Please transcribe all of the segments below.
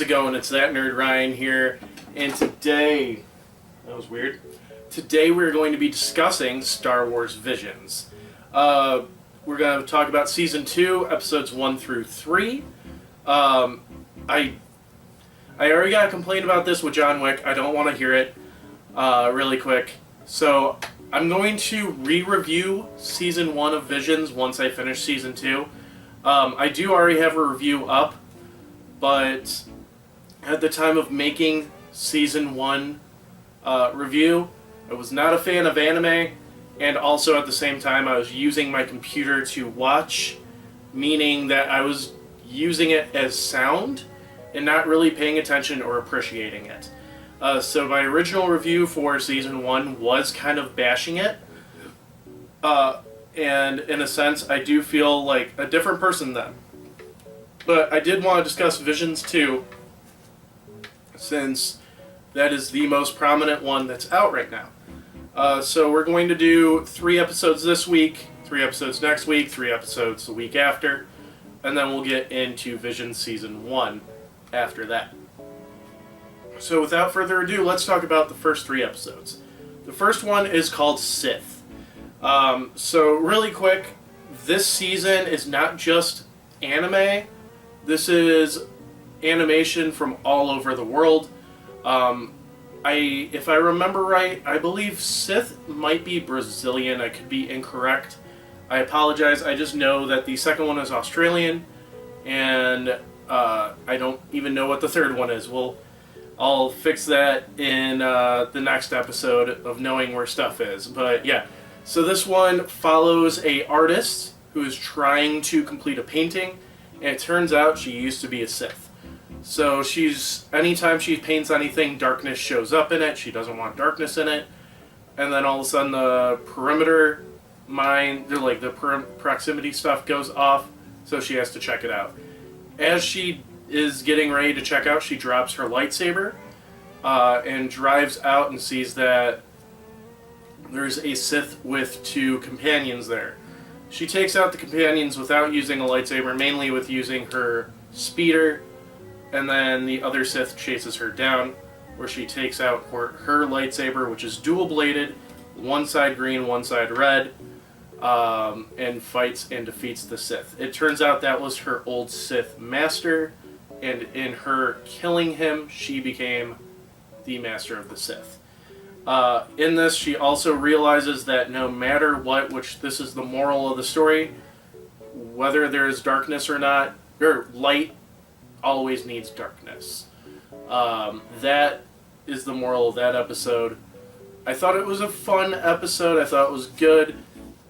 it going? It's That Nerd Ryan here, and today, that was weird. Today we're going to be discussing Star Wars Visions. We're going to talk about Season 2, Episodes 1 through 3. I already got a complaint about this with John Wick. I don't want to hear it really quick. So I'm going to re-review Season 1 of Visions once I finish Season 2. I do already have a review up, but at the time of making Season 1 review, I was not a fan of anime, and also at the same time I was using my computer to watch, meaning that I was using it as sound and not really paying attention or appreciating it. So my original review for Season 1 was kind of bashing it, and in a sense I do feel like a different person then. But I did want to discuss Visions 2, since that is the most prominent one that's out right now. So we're going to do 3 episodes this week, 3 episodes next week, 3 episodes the week after, and then we'll get into Visions Season 1 after that. So without further ado, let's talk about the first 3 episodes. The first one is called Sith. So really quick, this season is not just anime. This is animation from all over the world. If I remember right, I believe Sith might be Brazilian. I could be incorrect. I apologize. I just know that the second one is Australian, and I don't even know what the third one is. I'll fix that in the next episode of knowing where stuff is. But yeah, so this one follows a artist who is trying to complete a painting, and it turns out she used to be a Sith. So anytime she paints anything, darkness shows up in it. She doesn't want darkness in it. And then all of a sudden the perimeter proximity stuff goes off, so she has to check it out. As she is getting ready to check out, she drops her lightsaber and drives out and sees that there's a Sith with 2 companions there. She takes out the companions without using a lightsaber, mainly with using her speeder, and then the other Sith chases her down, where she takes out her lightsaber, which is dual-bladed, one side green, one side red, and fights and defeats the Sith. It turns out that was her old Sith master, and in her killing him, she became the master of the Sith. In this, she also realizes that no matter what, which this is the moral of the story, whether there is darkness or not, or light always needs darkness. That is the moral of that episode. I thought it was a fun episode. I thought it was good.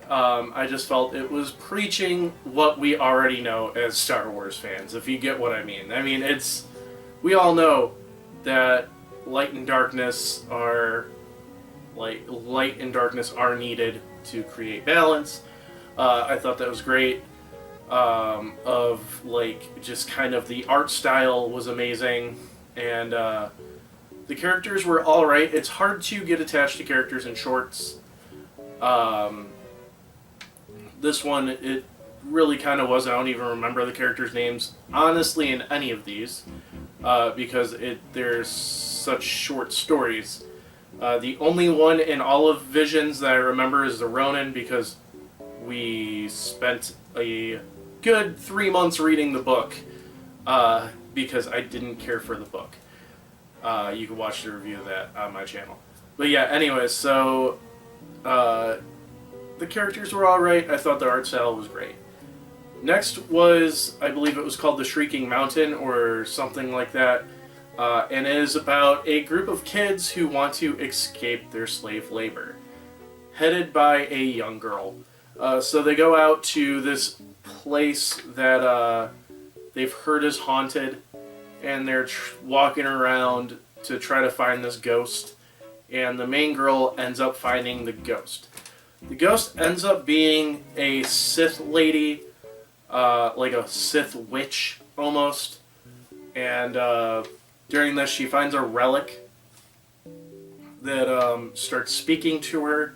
I just felt it was preaching what we already know as Star Wars fans, if you get what I mean. I mean, we all know that light and darkness are needed to create balance. I thought that was great. Just kind of the art style was amazing, and the characters were alright. It's hard to get attached to characters in shorts. This one, it really kind of was. I don't even remember the characters' names, honestly, in any of these, because there's such short stories. The only one in all of Visions that I remember is the Ronin, because we spent a good 3 months reading the book, because I didn't care for the book. You can watch the review of that on my channel. But yeah, anyways, so the characters were alright. I thought the art style was great. Next was, I believe it was called The Shrieking Mountain, or something like that. And it is about a group of kids who want to escape their slave labor, headed by a young girl. So they go out to this place that they've heard is haunted, and they're walking around to try to find this ghost, and the main girl ends up finding the ghost. The ghost ends up being a Sith lady, like a Sith witch almost, and during this she finds a relic that starts speaking to her,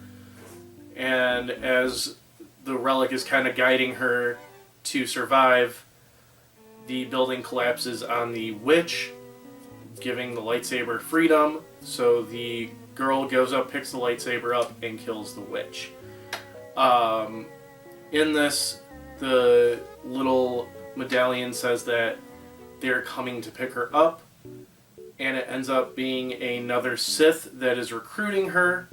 and as the relic is kind of guiding her to survive, the building collapses on the witch, giving the lightsaber freedom. So the girl goes up, picks the lightsaber up, and kills the witch. In this, the little medallion says that they're coming to pick her up, and it ends up being another Sith that is recruiting her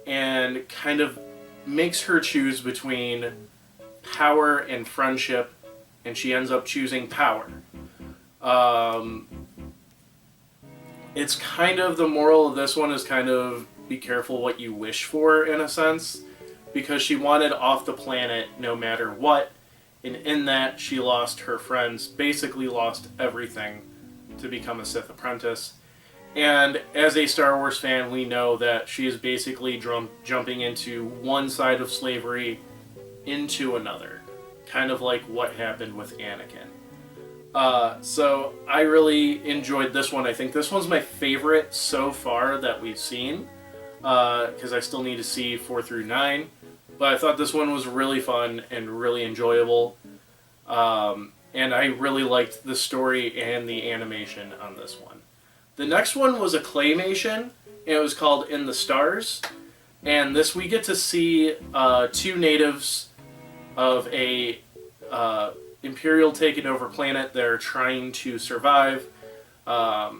and kind of makes her choose between power and friendship, and she ends up choosing power. It's kind of, the moral of this one is kind of be careful what you wish for, in a sense, because she wanted off the planet no matter what, and in that she lost her friends, basically lost everything to become a Sith apprentice. And as a Star Wars fan, we know that she is basically jumping into one side of slavery into another, kind of like what happened with Anakin. So I really enjoyed this one. I think this one's my favorite so far that we've seen, because I still need to see 4 through 9. But I thought this one was really fun and really enjoyable. And I really liked the story and the animation on this one. The next one was a claymation, and it was called In the Stars. And this we get to see 2 natives of a Imperial taken over planet. They're trying to survive. The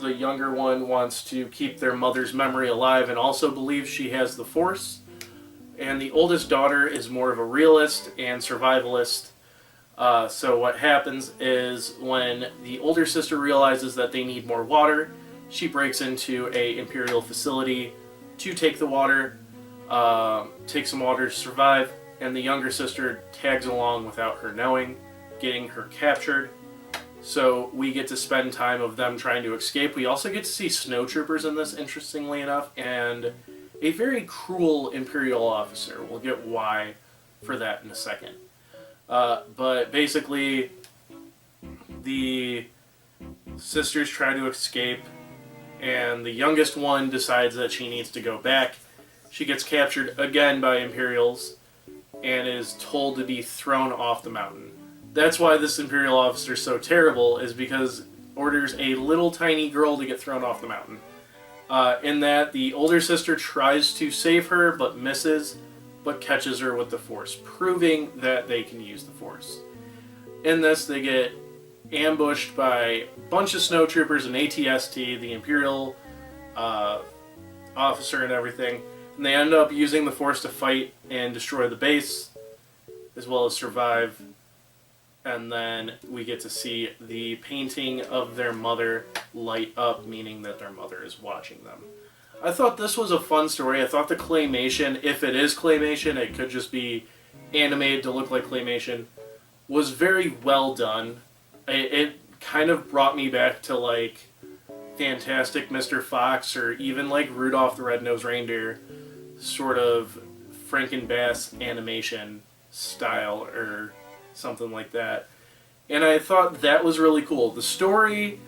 younger one wants to keep their mother's memory alive and also believes she has the Force. And the oldest daughter is more of a realist and survivalist. So what happens is when the older sister realizes that they need more water, she breaks into a Imperial facility to take the water, take some water to survive, and the younger sister tags along without her knowing, getting her captured. So we get to spend time of them trying to escape. We also get to see snowtroopers in this, interestingly enough, and a very cruel Imperial officer. We'll get why for that in a second. But basically, the sisters try to escape, and the youngest one decides that she needs to go back. She gets captured again by Imperials and is told to be thrown off the mountain. That's why this Imperial officer is so terrible, is because orders a little tiny girl to get thrown off the mountain. In that, the older sister tries to save her, but misses, but catches her with the Force, proving that they can use the Force. In this, they get ambushed by a bunch of snowtroopers and ATST, the Imperial officer and everything, and they end up using the Force to fight and destroy the base, as well as survive. And then we get to see the painting of their mother light up, meaning that their mother is watching them. I thought this was a fun story. I thought the claymation, if it is claymation, it could just be animated to look like claymation, was very well done. It kind of brought me back to like Fantastic Mr. Fox, or even like Rudolph the Red-Nosed Reindeer, sort of Franken-Bass animation style or something like that. And I thought that was really cool. The story,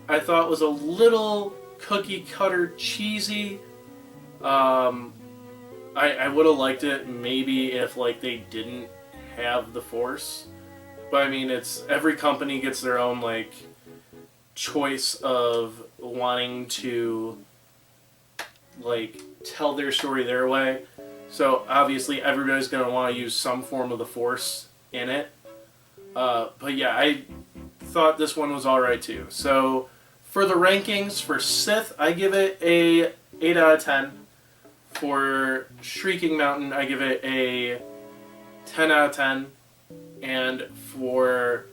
I thought, was a little cookie cutter cheesy. I would have liked it maybe if like they didn't have the Force. But I mean, it's every company gets their own like choice of wanting to like tell their story their way. So obviously everybody's going to want to use some form of the Force in it. But yeah, I thought this one was alright too. So for the rankings, for Sith, I give it a 8 out of 10. For Shrieking Mountain, I give it a 10 out of 10. And for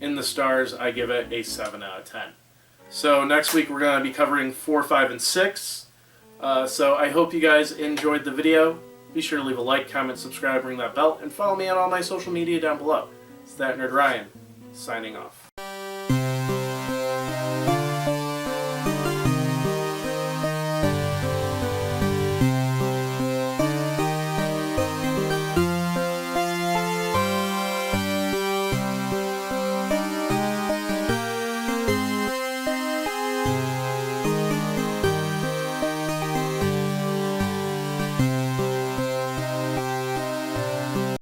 In the Stars, I give it a 7 out of 10. So next week we're going to be covering 4, 5, and 6. So I hope you guys enjoyed the video. Be sure to leave a like, comment, subscribe, ring that bell, and follow me on all my social media down below. It's That Nerd Ryan, signing off.